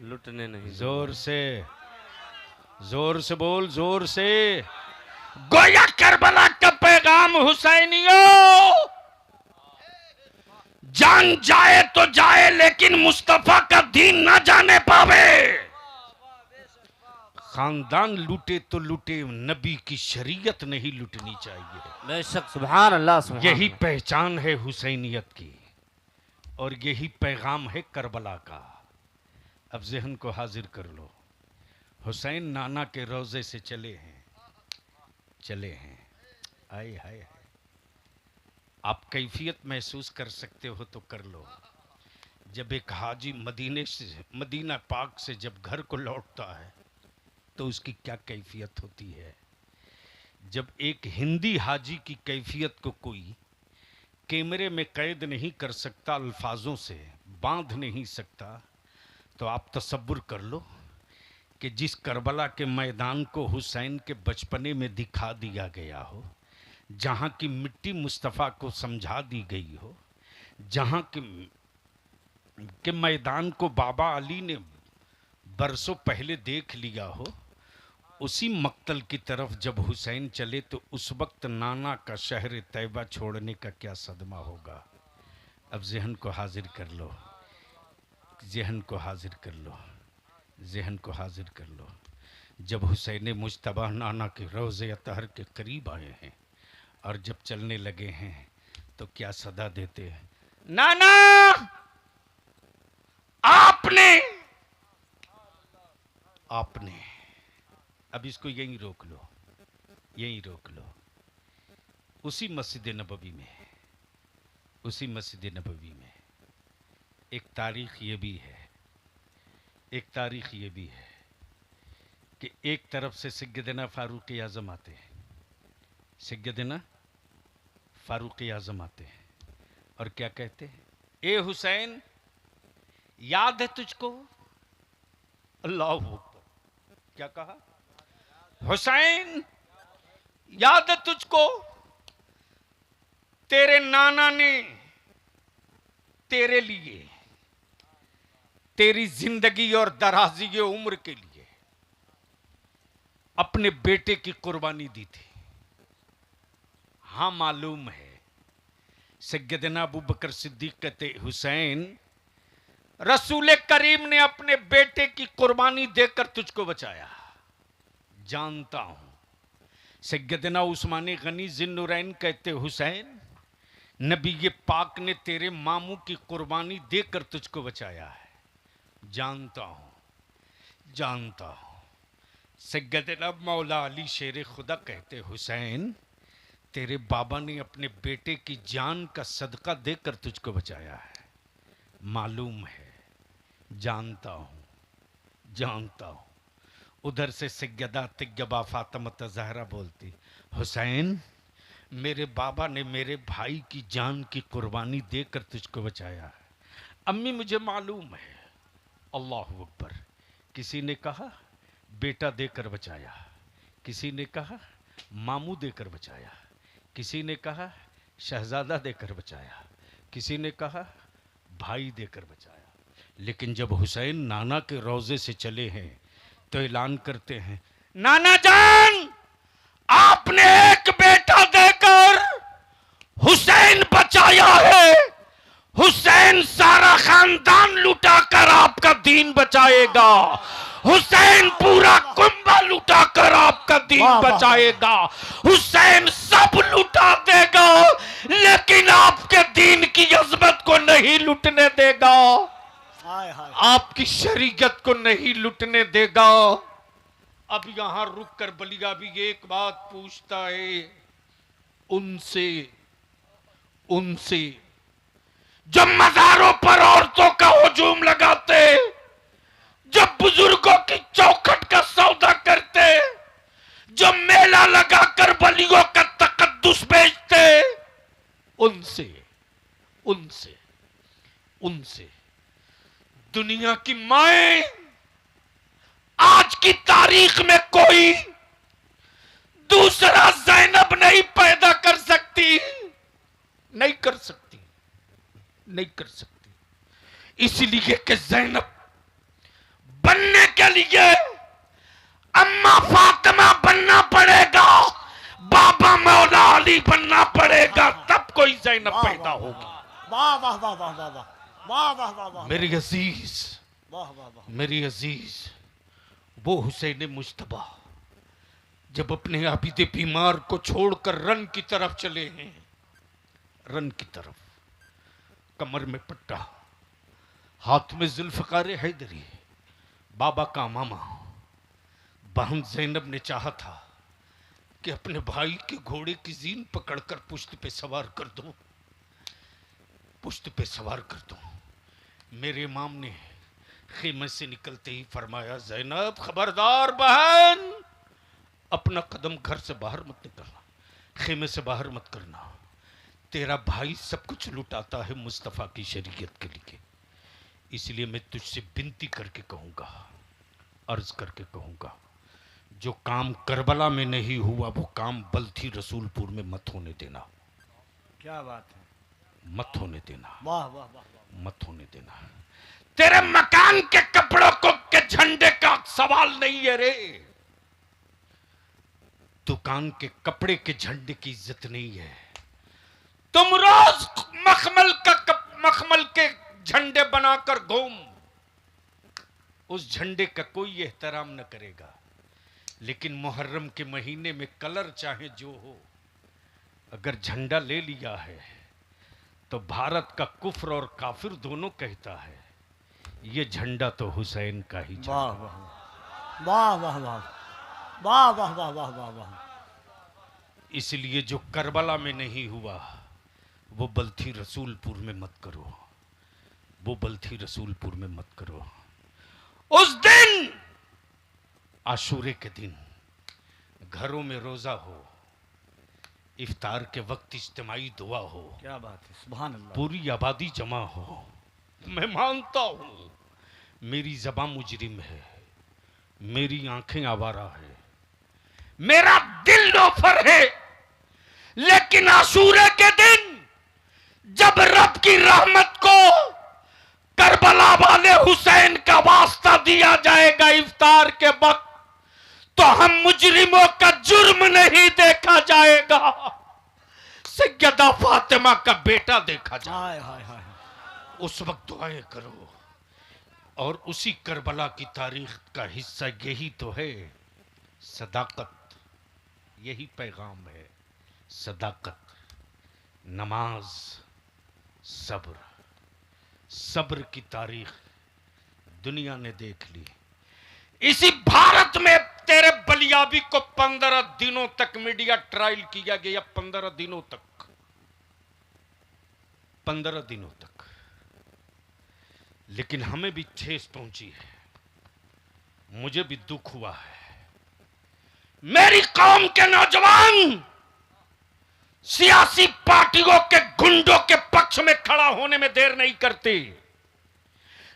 लूटने नहीं दूंगा। जोर से, जोर से बोल, जोर से। गोया करबला का पैगाम हुसैनियों, जान जाए तो जाए लेकिन मुस्तफा का दीन ना जाने पावे। खानदान लूटे तो लूटे, नबी की शरीयत नहीं लूटनी चाहिए। बेशक, सुभान अल्लाह, सुभान यही अल्लाह। पहचान है हुसैनियत की और यही पैगाम है करबला का। अब जहन को हाजिर कर लो, हुसैन नाना के रोजे से चले हैं, चले हैं। आए हाय हाय, आप कैफियत महसूस कर सकते हो तो कर लो। जब एक हाजी मदीना पाक से जब घर को लौटता है तो उसकी क्या कैफियत होती है। जब एक हिंदी हाजी की कैफियत को कोई कैमरे में कैद नहीं कर सकता, अल्फाजों से बांध नहीं सकता, तो आप तसव्वुर कर लो कि जिस करबला के मैदान को हुसैन के बचपने में दिखा दिया गया हो, जहाँ की मिट्टी मुस्तफ़ा को समझा दी गई हो, जहाँ के मैदान को बाबा अली ने बरसों पहले देख लिया हो, उसी मक्तल की तरफ जब हुसैन चले तो उस वक्त नाना का शहर तैयबा छोड़ने का क्या सदमा होगा। अब जहन को हाजिर कर लो, जहन को हाजिर कर लो, जहन को हाजिर कर लो। जब हुसैन मुज्तबा नाना के रोज़े अतहर के करीब आए हैं और जब चलने लगे हैं तो क्या सदा देते हैं? नाना, आपने अब इसको यहीं रोक लो, यहीं रोक लो। उसी मस्जिद नबवी में, उसी मस्जिद नबवी में एक तारीख ये भी है, एक तारीख ये भी है कि एक तरफ से सैयदना फारूक आज़म आते हैं, सैयदना फारूक आज़म आते हैं और क्या कहते हैं? ए हुसैन, याद है तुझको? अल्लाह अकबर। क्या कहा? हुसैन, याद है तुझको, तेरे नाना ने तेरे लिए, तेरी जिंदगी और दराजी उम्र के लिए अपने बेटे की कुर्बानी दी थी। हां मालूम है, सैयदना अबू बकर सिद्दीक कहते, हुसैन, रसूल करीम ने अपने बेटे की कुर्बानी देकर तुझको बचाया। जानता हूं। सैयदना उस्मान गनी जिन्नुरैन कहते, हुसैन, नबी पाक ने तेरे मामू की कुर्बानी देकर तुझको बचाया है। जानता हूं, जानता हूं। सैयदना मौला अली शेर खुदा कहते, हुसैन, तेरे बाबा ने अपने बेटे की जान का सदका देकर तुझको बचाया है। मालूम है, जानता हूं, जानता हूं। उधर से सैयदा तैयबा फातिमा ज़हरा बोलती, हुसैन, मेरे बाबा ने मेरे भाई की जान की कुर्बानी देकर तुझको बचाया है। अम्मी, मुझे मालूम है। अल्लाह अकबर। किसी ने कहा बेटा देकर बचाया, किसी ने कहा मामू देकर बचाया, किसी ने कहा शहजादा देकर बचाया, किसी ने कहा भाई देकर बचाया। लेकिन जब हुसैन नाना के रोजे से चले हैं तो ऐलान करते हैं, नाना जान, आपने एक बेटा देकर हुसैन बचाया है। हुसैन सारा खानदान लुटाकर आपका दीन बचाएगा। हुसैन पूरा कुंबा लुटाकर आपका दीन बचाएगा। हुसैन सब लुटा देगा, लेकिन आपके दीन की अजमत को नहीं लुटने देगा, आपकी शरीयत को नहीं लुटने देगा। अब यहां रुक कर बलिया भी एक बात पूछता है उनसे, उनसे जो मज़ारों पर औरतों का हुजूम लगाते, जब बुजुर्गों की चौखट का सौदा करते, जो मेला लगाकर बलियों का तकद्दुस बेचते, उनसे, उनसे, उनसे दुनिया की माएं आज की तारीख में कोई दूसरा ज़ैनब नहीं पैदा कर सकती, नहीं कर सकती, नहीं कर सकती। इसलिए कि ज़ैनब बनने के लिए अम्मा फातिमा बनना पड़ेगा, बाबा मौला अली बनना पड़ेगा, तब कोई ज़ैनब पैदा होगी। वाह वाह वाह वाह वाह वाह वाह वाह वाह। मेरी अजीज, वाह वाह वाह। मेरी अजीज, वो हुसैन मुज्तबा जब अपने आबिदे बीमार को छोड़कर रन की तरफ चले हैं, रन की तरफ, कमर में पट्टा, हाथ में जुल्फ़कार हैदरी, बाबा का मामा, बहन ज़ैनब ने चाहा था कि अपने भाई के घोड़े की जीन पकड़कर पुश्त पे सवार कर दो, पुश्त पे सवार कर दो। मेरे इमाम ने खेमे से निकलते ही फरमाया, ज़ैनब खबरदार बहन, अपना कदम घर से बाहर मत निकलना, खेमे से बाहर मत करना। तेरा भाई सब कुछ लुटाता है मुस्तफ़ा की शरीयत के लिए, इसलिए मैं तुझसे विनती करके कहूँगा, अर्ज करके कहूँगा, जो काम करबला में नहीं हुआ वो काम बल्थी रसूलपुर में मत होने देना। क्या बात है, मत होने देना, वाह वाह वाह। मत होने देना। तेरे मकान के कपड़ों को के झंडे का सवाल नहीं है रे, दुकान के कपड़े के झंडे की इज्जत नहीं है। तुम रोज मखमल के झंडे बनाकर घूम, उस झंडे का कोई एहतराम न करेगा, लेकिन मुहर्रम के महीने में कलर चाहे जो हो, अगर झंडा ले लिया है तो भारत का कुफ्र और काफिर दोनों कहता है ये झंडा तो हुसैन का ही झंडा। वाह वाह वाह वाह वाह वाह वाह वाह वाह वाह। इसलिए जो करबला में नहीं हुआ वो बल्थी रसूलपुर में मत करो, वो बल्थी रसूलपुर में मत करो। उस दिन आशूरे के दिन घरों में रोजा हो, इफ्तार के वक्त इज्तिमाई दुआ हो, क्या बात है, सुभान अल्लाह। पूरी आबादी जमा हो। मैं मानता हूं मेरी ज़बान मुजरिम है, मेरी आंखें आवारा है, मेरा दिल नीलोफर है, लेकिन आशूरे के दिन जब रब की रहमत को करबला वाले हुसैन का वास्ता दिया जाएगा इफ्तार के वक्त, तो हम मुजरिमों का जुर्म नहीं देखा जाएगा, सैयदा फातिमा का बेटा देखा जाएगा। हाय हाय हाय। उस वक्त दुआएं करो। और उसी करबला की तारीख का हिस्सा यही तो है, सदाकत। यही पैगाम है, सदाकत, नमाज, सब्र। सब्र की तारीख दुनिया ने देख ली। इसी भारत में तेरे बलियाबी को 15 दिनों तक मीडिया ट्रायल किया गया, 15 दिनों तक, 15 दिनों तक। लेकिन हमें भी ठेस पहुंची है, मुझे भी दुख हुआ है। मेरी कौम के नौजवान सियासी पार्टियों के गुंडों के पक्ष में खड़ा होने में देर नहीं करते,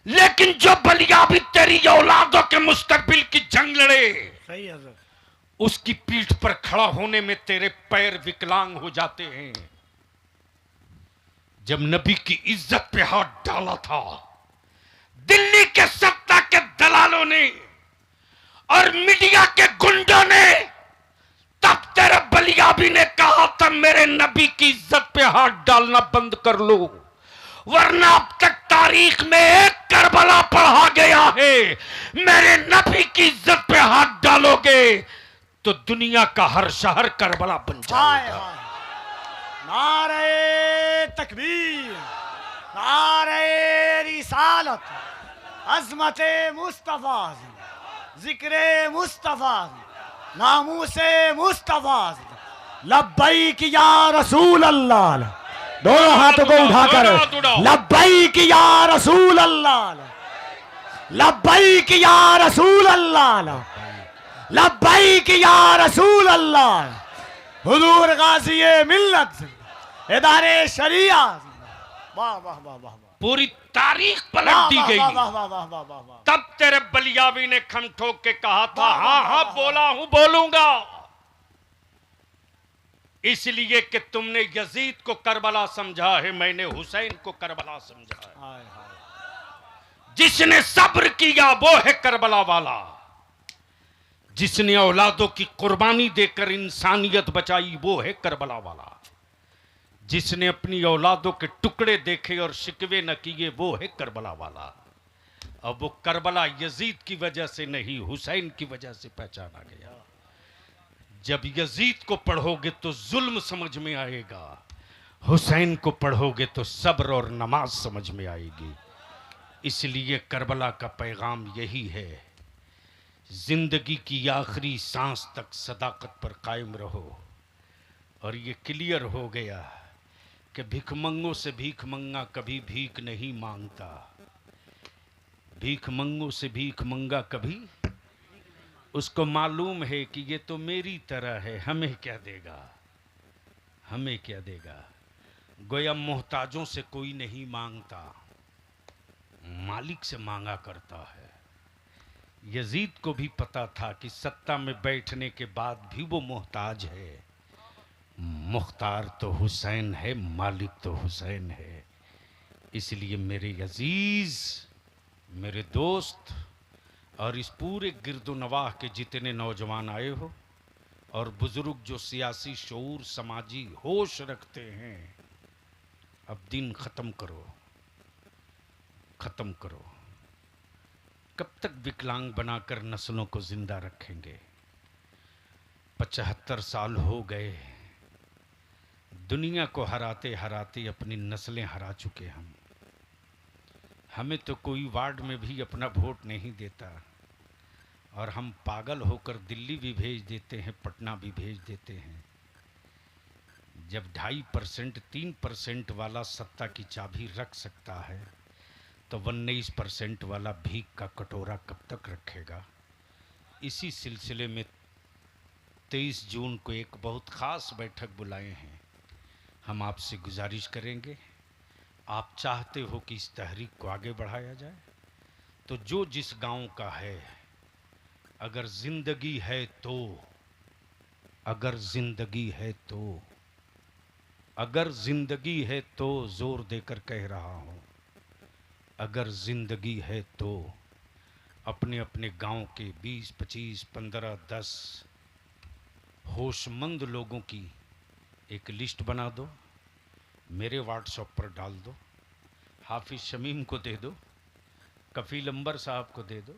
लेकिन जो बलियाबी तेरी औलादों के मुस्तकबिल की जंग लड़े, सही है सर। उसकी पीठ पर खड़ा होने में तेरे पैर विकलांग हो जाते हैं। जब नबी की इज्जत पे हाथ डाला था दिल्ली के सत्ता के दलालों ने और मीडिया के गुंडों ने, तब तेरे बलियाबी ने कहा था मेरे नबी की इज्जत पे हाथ डालना बंद कर लो, वरना अब तक तारीख में एक करबला पढ़ा गया है। मेरे नबी की इज्जत पे हाथ डालोगे तो दुनिया का हर शहर करबला बन हाय जाएगा। हाय। नारे तकबीर, नारे रिसालत, अज़मते मुस्तफा, जिक्रे मुस्तफा, नामूसे मुस्तफा, लब्बैक या रसूल अल्लाह। दोनों हाथों को उठाकर लब्बैक या रसूल अल्लाह, लब्बैक या रसूल अल्लाह, लब्बैक या रसूल अल्लाह। हुजूर गाज़ी मिल्लत, इदारे शरिया। वाह वाह वाह वाह। पूरी तारीख पलट दी गई। वाह वाह वाह वाह वाह वाह वाह। तब तेरे बलियाबी ने खम ठोक के कहा था हाँ हाँ बोला हूं, बोलूंगा, इसलिए कि तुमने यजीद को करबला समझा है, मैंने हुसैन को करबला समझा है। हाय हाय। जिसने सब्र किया वो है करबला वाला, जिसने औलादों की कुर्बानी देकर इंसानियत बचाई वो है करबला वाला, जिसने अपनी औलादों के टुकड़े देखे और शिकवे न किए वो है करबला वाला। अब वो करबला यजीद की वजह से नहीं, हुसैन की वजह से पहचाना गया। जब यजीद को पढ़ोगे तो जुल्म समझ में आएगा, हुसैन को पढ़ोगे तो सब्र और नमाज समझ में आएगी। इसलिए करबला का पैगाम यही है, जिंदगी की आखिरी सांस तक सदाकत पर कायम रहो। और ये क्लियर हो गया कि भिखमंगों से भीख मंगा कभी भीख नहीं मांगता, भीख मंगों से भीख मंगा कभी, उसको मालूम है कि ये तो मेरी तरह है, हमें क्या देगा, हमें क्या देगा। गोया मोहताजों से कोई नहीं मांगता, मालिक से मांगा करता है। यजीद को भी पता था कि सत्ता में बैठने के बाद भी वो मोहताज है, मुख्तार तो हुसैन है, मालिक तो हुसैन है। इसलिए मेरे अजीज, मेरे दोस्त और इस पूरे गिरदोनवाह के जितने नौजवान आए हो और बुजुर्ग जो सियासी शऊर, समाजी होश रखते हैं, अब दिन ख़त्म करो, ख़त्म करो। कब तक विकलांग बनाकर नस्लों को जिंदा रखेंगे? 75 साल हो गए, दुनिया को हराते हराते अपनी नस्लें हरा चुके हम। हमें तो कोई वार्ड में भी अपना वोट नहीं देता और हम पागल होकर दिल्ली भी भेज देते हैं, पटना भी भेज देते हैं। जब 2.5%, 3% वाला सत्ता की चाबी रख सकता है तो 19% वाला भीख का कटोरा कब तक रखेगा? इसी सिलसिले में 23 जून को एक बहुत ख़ास बैठक बुलाए हैं। हम आपसे गुजारिश करेंगे, आप चाहते हो कि इस तहरीक को आगे बढ़ाया जाए तो जो जिस गांव का है, अगर ज़िंदगी है तो, अगर जिंदगी है तो, अगर जिंदगी है तो जोर देकर कह रहा हूं, अगर जिंदगी है तो अपने अपने गांव के 20, 25, 15, 10 होशमंद लोगों की एक लिस्ट बना दो, मेरे व्हाट्सएप पर डाल दो, हाफिज शमीम को दे दो, कफील अंबर साहब को दे दो,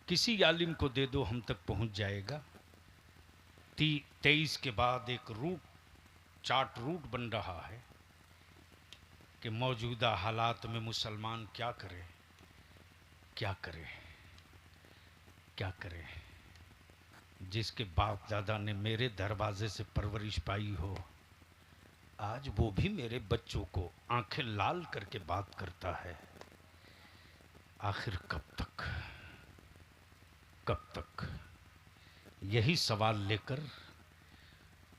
किसी आलिम को दे दो, हम तक पहुंच जाएगा। 23 के बाद एक चार्ट रूट बन रहा है कि मौजूदा हालात में मुसलमान क्या करे, क्या करे, क्या करे। जिसके बाप दादा ने मेरे दरवाजे से परवरिश पाई हो, आज वो भी मेरे बच्चों को आंखें लाल करके बात करता है। आखिर कब तक, कब तक? यही सवाल लेकर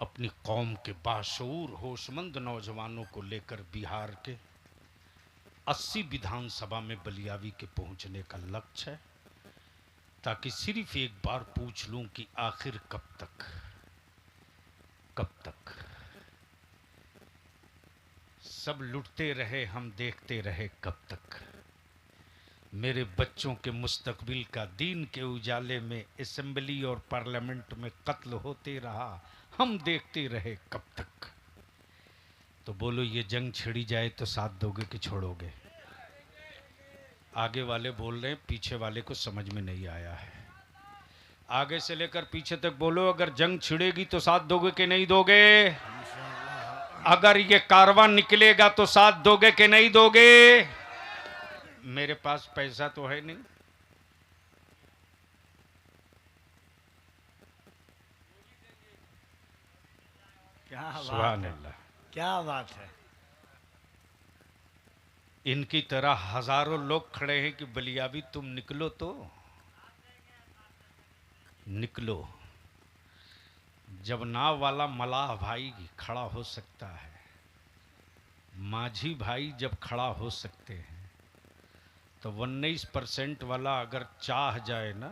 अपनी कौम के बाशऊर होशमंद नौजवानों को लेकर बिहार के 80 विधानसभा में बलियावी के पहुंचने का लक्ष्य है, ताकि सिर्फ एक बार पूछ लूं कि आखिर कब तक, कब तक? सब लुटते रहे, हम देखते रहे, कब तक? मेरे बच्चों के मुस्तकबिल का दीन के उजाले में असेंबली और पार्लियामेंट में कत्ल होते रहा, हम देखते रहे, कब तक? तो बोलो, ये जंग छिड़ी जाए तो साथ दोगे कि छोड़ोगे? आगे वाले बोल रहे हैं, पीछे वाले को समझ में नहीं आया है। आगे से लेकर पीछे तक बोलो, अगर जंग छिड़ेगी तो साथ दोगे कि नहीं दोगे? अगर ये कारवां निकलेगा तो साथ दोगे कि नहीं दोगे? मेरे पास पैसा तो है नहीं, क्या बात सुभान है, अल्लाह। क्या बात है। इनकी तरह हजारों लोग खड़े हैं कि बलियावी तुम निकलो तो निकलो। जब नाव वाला मलाह भाई खड़ा हो सकता है, माझी भाई जब खड़ा हो सकते हैं, तो 19% वाला अगर चाह जाए ना,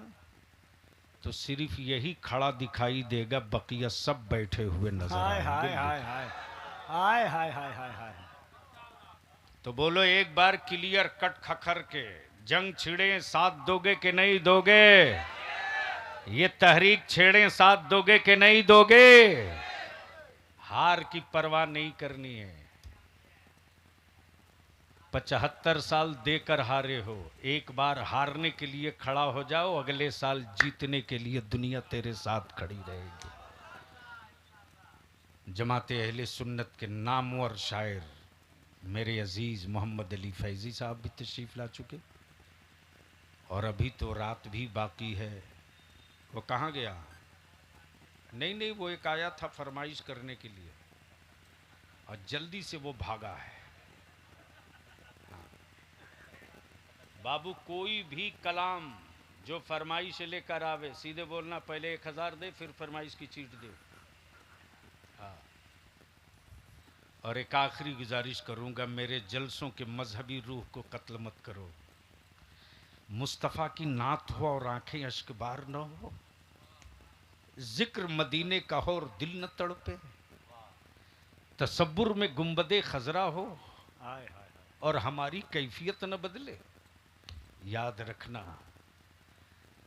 तो सिर्फ यही खड़ा दिखाई देगा, बकिया सब बैठे हुए नजर हाय हाय आएंगे। हाय हाय हाय हाय हाय हाय हाय। तो बोलो एक बार क्लियर कट खखर के, जंग छिड़े साथ दोगे कि नहीं दोगे? ये तहरीक छेड़े साथ दोगे कि नहीं दोगे? हार की परवाह नहीं करनी है। 75 साल देकर हारे हो, एक बार हारने के लिए खड़ा हो जाओ, अगले साल जीतने के लिए दुनिया तेरे साथ खड़ी रहेगी। जमाते अहले सुन्नत के नामवर शायर मेरे अजीज मोहम्मद अली फैजी साहब भी तशरीफ ला चुके, और अभी तो रात भी बाकी है। वो कहाँ गया? नहीं, वो एक आया था फरमाइश करने के लिए और जल्दी से वो भागा है। बाबू, कोई भी कलाम जो फरमाइश लेकर आवे, सीधे बोलना, पहले 1000 दे, फिर फरमाइश की चीट दे। हाँ। और एक आखिरी गुजारिश करूंगा, मेरे जलसों के मजहबी रूह को कत्ल मत करो। मुस्तफ़ा की नात हो और आंखें अश्कबार न हो, जिक्र मदीने का हो और दिल न तड़पे, तसब्बुर में गुंबदे खजरा हो हाय हाय। और हमारी कैफियत न बदले। याद रखना,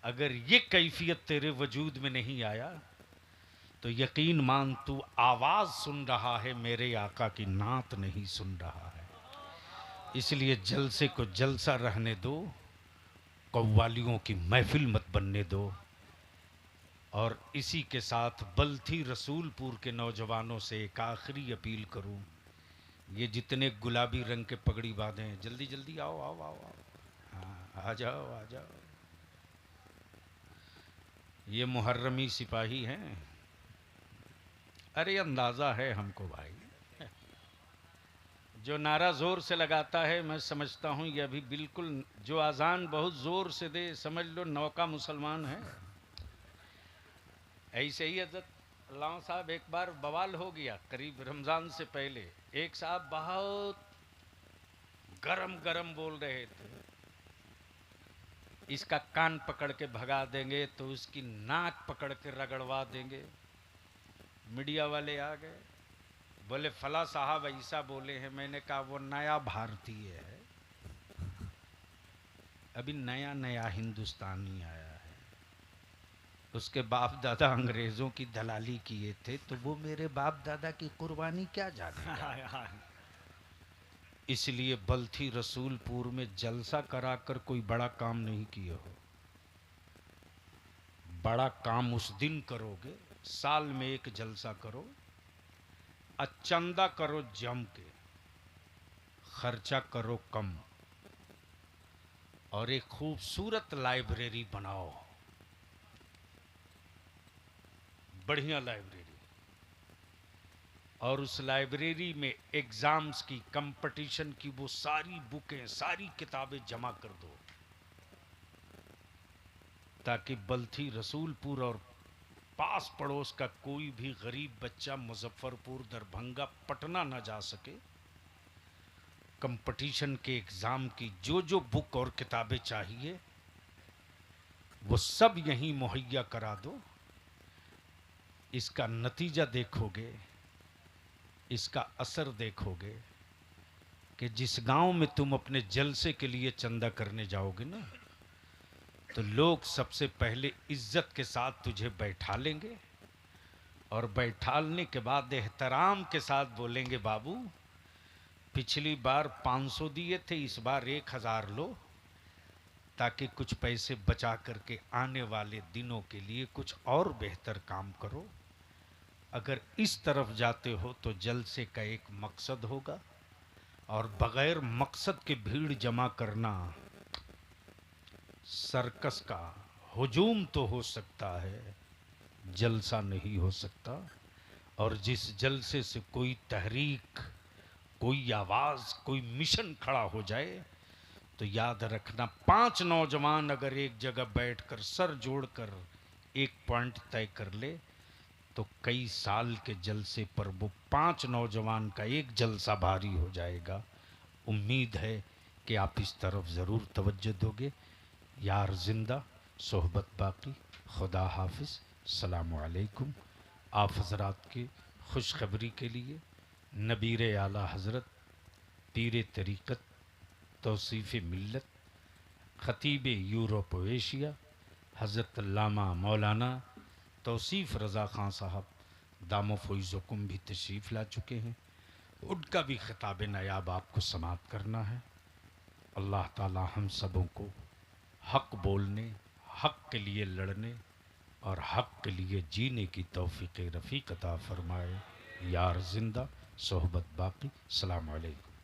अगर ये कैफियत तेरे वजूद में नहीं आया तो यकीन मान तू आवाज सुन रहा है, मेरे आका की नात नहीं सुन रहा है। इसलिए जलसे को जलसा रहने दो, कव्वालियों की महफिल मत बनने दो। और इसी के साथ बल्थी रसूलपुर के नौजवानों से एक आखिरी अपील करूं, ये जितने गुलाबी रंग के पगड़ी बांधे हैं, जल्दी जल्दी आओ आओ आओ आओ, हाँ आ जाओ आ जाओ। ये मुहर्रमी सिपाही हैं। अरे अंदाजा है हमको भाई, जो नारा जोर से लगाता है, मैं समझता हूं ये अभी बिल्कुल, जो अजान बहुत जोर से दे, समझ लो नौका मुसलमान है। ऐसे ही हजरत अल्लाह साहब एक बार बवाल हो गया, करीब रमजान से पहले। एक साहब बहुत गरम गरम बोल रहे थे, इसका कान पकड़ के भगा देंगे तो उसकी नाक पकड़ के रगड़वा देंगे। मीडिया वाले आ गए, बोले फला साहब ऐसा बोले हैं। मैंने कहा वो नया भारतीय है, अभी नया नया हिंदुस्तानी आया है, उसके बाप दादा अंग्रेजों की दलाली किए थे, तो वो मेरे बाप दादा की कुर्बानी क्या जानेगा। इसलिए बल्थी रसूलपुर में जलसा कराकर कोई बड़ा काम नहीं किए हो। बड़ा काम उस दिन करोगे, साल में एक जलसा करो, चंदा करो जम के, खर्चा करो कम, और एक खूबसूरत लाइब्रेरी बनाओ, बढ़िया लाइब्रेरी, और उस लाइब्रेरी में एग्जाम्स की, कंपटीशन की वो सारी बुकें, सारी किताबें जमा कर दो, ताकि बल्थी रसूलपुर और पास पड़ोस का कोई भी गरीब बच्चा मुजफ्फरपुर, दरभंगा, पटना ना जा सके। कंपटीशन के एग्जाम की जो जो बुक और किताबें चाहिए वो सब यहीं मुहैया करा दो। इसका नतीजा देखोगे, इसका असर देखोगे कि जिस गांव में तुम अपने जलसे के लिए चंदा करने जाओगे ना, तो लोग सबसे पहले इज्जत के साथ तुझे बैठा लेंगे, और बैठालने के बाद एहतराम के साथ बोलेंगे, बाबू पिछली बार 500 दिए थे, इस बार 1000 लो, ताकि कुछ पैसे बचा करके आने वाले दिनों के लिए कुछ और बेहतर काम करो। अगर इस तरफ जाते हो तो जलसे का एक मकसद होगा, और बगैर मकसद के भीड़ जमा करना, सर्कस का हुजूम तो हो सकता है, जलसा नहीं हो सकता। और जिस जलसे से कोई तहरीक, कोई आवाज, कोई मिशन खड़ा हो जाए, तो याद रखना 5 नौजवान अगर एक जगह बैठकर सर जोड़कर एक पॉइंट तय कर ले, तो कई साल के जलसे पर वो 5 नौजवान का एक जलसा भारी हो जाएगा। उम्मीद है कि आप इस तरफ ज़रूर तवज्जो दोगे। यार जिंदा, सोहबत बाकी, खुदा हाफिज़, सलाम अलैकुम। आप हजरात की खुशखबरी के लिए नबीर आला हज़रत, पीर तरीक़त, तौसीफ़ मिल्लत, ख़तीब यूरोप व एशिया, हज़रत अल्लामा मौलाना तौसीफ़ रज़ा ख़ान साहब दामो फ़ैज़ुकुम भी तशरीफ़ ला चुके हैं। उनका भी ख़िताब नायाब आपको समाअत करना है। अल्लाह ताला हम सबों को हक़ बोलने, हक़ के लिए लड़ने और हक़ के लिए जीने की तौफ़ीक़ रफ़ीक़ अता फ़रमाए। यार ज़िंदा, सोहबत बाकी, सलाम अलैकुम।